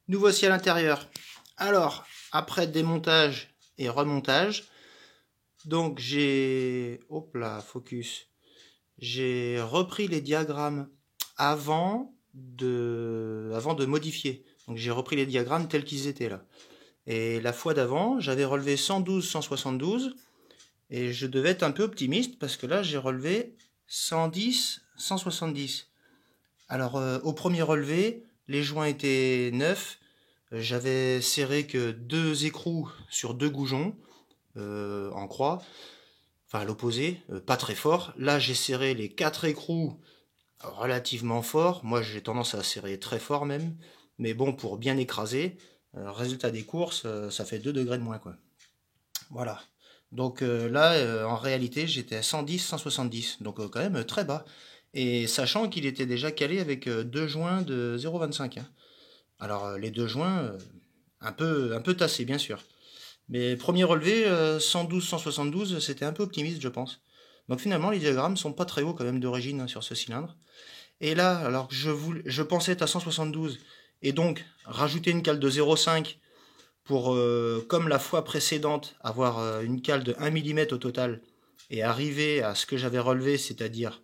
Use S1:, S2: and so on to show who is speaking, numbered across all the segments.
S1: Nous voici à l'intérieur. Alors, après démontage et remontage, donc hop là, focus. J'ai repris les diagrammes avant de modifier. Donc j'ai repris les diagrammes tels qu'ils étaient là. Et la fois d'avant, j'avais relevé 112, 172, et je devais être un peu optimiste parce que là j'ai relevé 110, 170. Alors au premier relevé, les joints étaient neufs. J'avais serré que 2 écrous sur 2 goujons en croix, enfin à l'opposé, pas très fort. Là j'ai serré les 4 écrous relativement fort. Moi j'ai tendance à serrer très fort même, mais bon, pour bien écraser. Résultat des courses, ça fait 2 degrés de moins quoi. Voilà. Donc là, en réalité, j'étais à 110, 170, donc quand même très bas. Et sachant qu'il était déjà calé avec 2 joints de 0,25, hein. Alors les 2 joints, un peu tassés bien sûr. Mais premier relevé, 112, 172, c'était un peu optimiste je pense. Donc finalement, les diagrammes sont pas très hauts quand même d'origine, hein, sur ce cylindre. Et là, alors que je pensais être à 172, et donc rajouter une cale de 0,5 pour, comme la fois précédente, avoir une cale de 1 mm au total, et arriver à ce que j'avais relevé, c'est-à-dire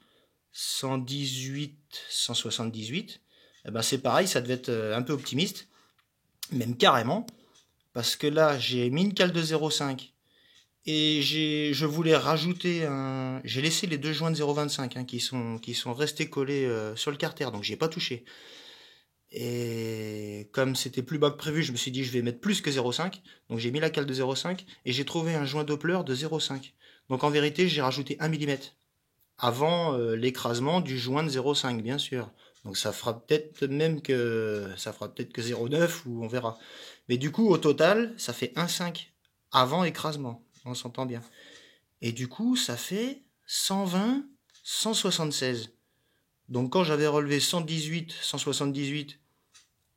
S1: 118, 178, eh ben c'est pareil, ça devait être un peu optimiste, même carrément, parce que là, j'ai mis une cale de 0,5, et je voulais rajouter un... J'ai laissé les 2 joints de 0,25, hein, qui sont restés collés sur le carter, donc j'ai pas touché. Et comme c'était plus bas que prévu, je me suis dit je vais mettre plus que 0,5. Donc j'ai mis la cale de 0,5 et j'ai trouvé un joint Doppler de 0,5. Donc en vérité, j'ai rajouté 1 mm avant l'écrasement du joint de 0,5, bien sûr. Donc ça fera peut-être que 0,9 ou on verra. Mais du coup, au total, ça fait 1,5 avant écrasement. On s'entend bien. Et du coup, ça fait 120, 176. Donc quand j'avais relevé 118, 178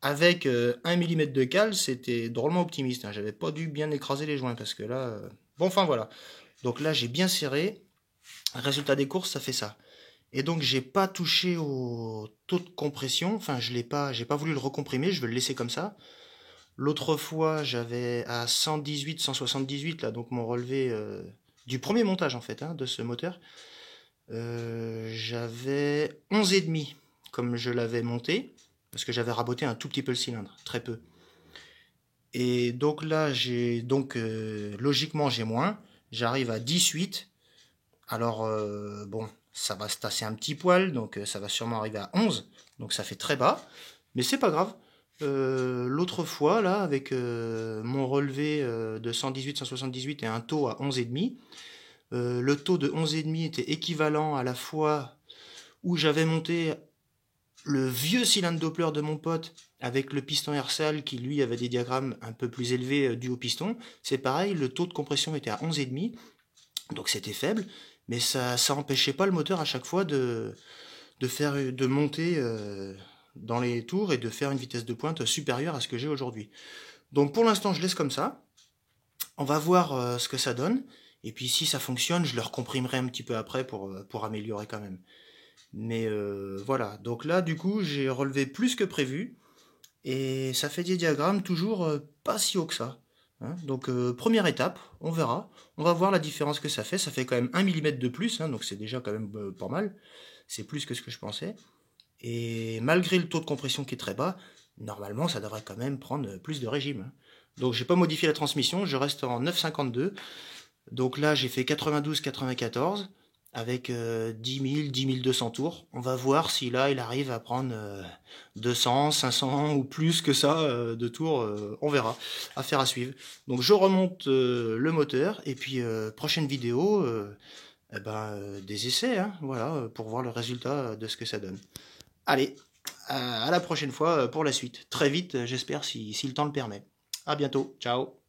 S1: avec 1 mm de cale, c'était drôlement optimiste, hein. J'avais pas dû bien écraser les joints parce que là. Bon, enfin voilà. Donc là, j'ai bien serré. Résultat des courses, ça fait ça. Et donc, j'ai pas touché au taux de compression. Enfin, j'ai pas voulu le recomprimer. Je veux le laisser comme ça. L'autre fois, j'avais à 118, 178 là, donc mon relevé du premier montage en fait, hein, de ce moteur. J'avais 11,5 comme je l'avais monté, parce que j'avais raboté un tout petit peu le cylindre, très peu. Et donc là, logiquement, j'ai moins. J'arrive à 18. Alors, bon, ça va se tasser un petit poil, donc ça va sûrement arriver à 11. Donc ça fait très bas, mais c'est pas grave. L'autre fois, là, avec mon relevé de 118, 178 et un taux à 11,5, le taux de 11,5 était équivalent à la fois où j'avais monté le vieux cylindre Doppler de mon pote avec le piston Ersal qui lui avait des diagrammes un peu plus élevés dus au piston. C'est pareil, le taux de compression était à 11,5, donc c'était faible, mais ça empêchait pas le moteur à chaque fois de monter dans les tours et de faire une vitesse de pointe supérieure à ce que j'ai aujourd'hui. Donc pour l'instant, je laisse comme ça. On va voir ce que ça donne. Et puis si ça fonctionne, je le recomprimerai un petit peu après pour améliorer quand même. Mais voilà, donc là du coup j'ai relevé plus que prévu. Et ça fait des diagrammes toujours pas si haut que ça, hein. Donc première étape, on verra. On va voir la différence que ça fait. Ça fait quand même 1 mm de plus, hein, donc c'est déjà quand même pas mal. C'est plus que ce que je pensais. Et malgré le taux de compression qui est très bas, normalement ça devrait quand même prendre plus de régime, hein. Donc j'ai pas modifié la transmission, je reste en 9,52. Donc là j'ai fait 92-94 avec 10 000, 10 200 tours. On va voir si là il arrive à prendre 200, 500 ou plus que ça de tours. On verra. Affaire à suivre. Donc je remonte le moteur et puis prochaine vidéo, des essais, hein, voilà, pour voir le résultat de ce que ça donne. Allez, à la prochaine fois pour la suite. Très vite, j'espère, si le temps le permet. À bientôt. Ciao.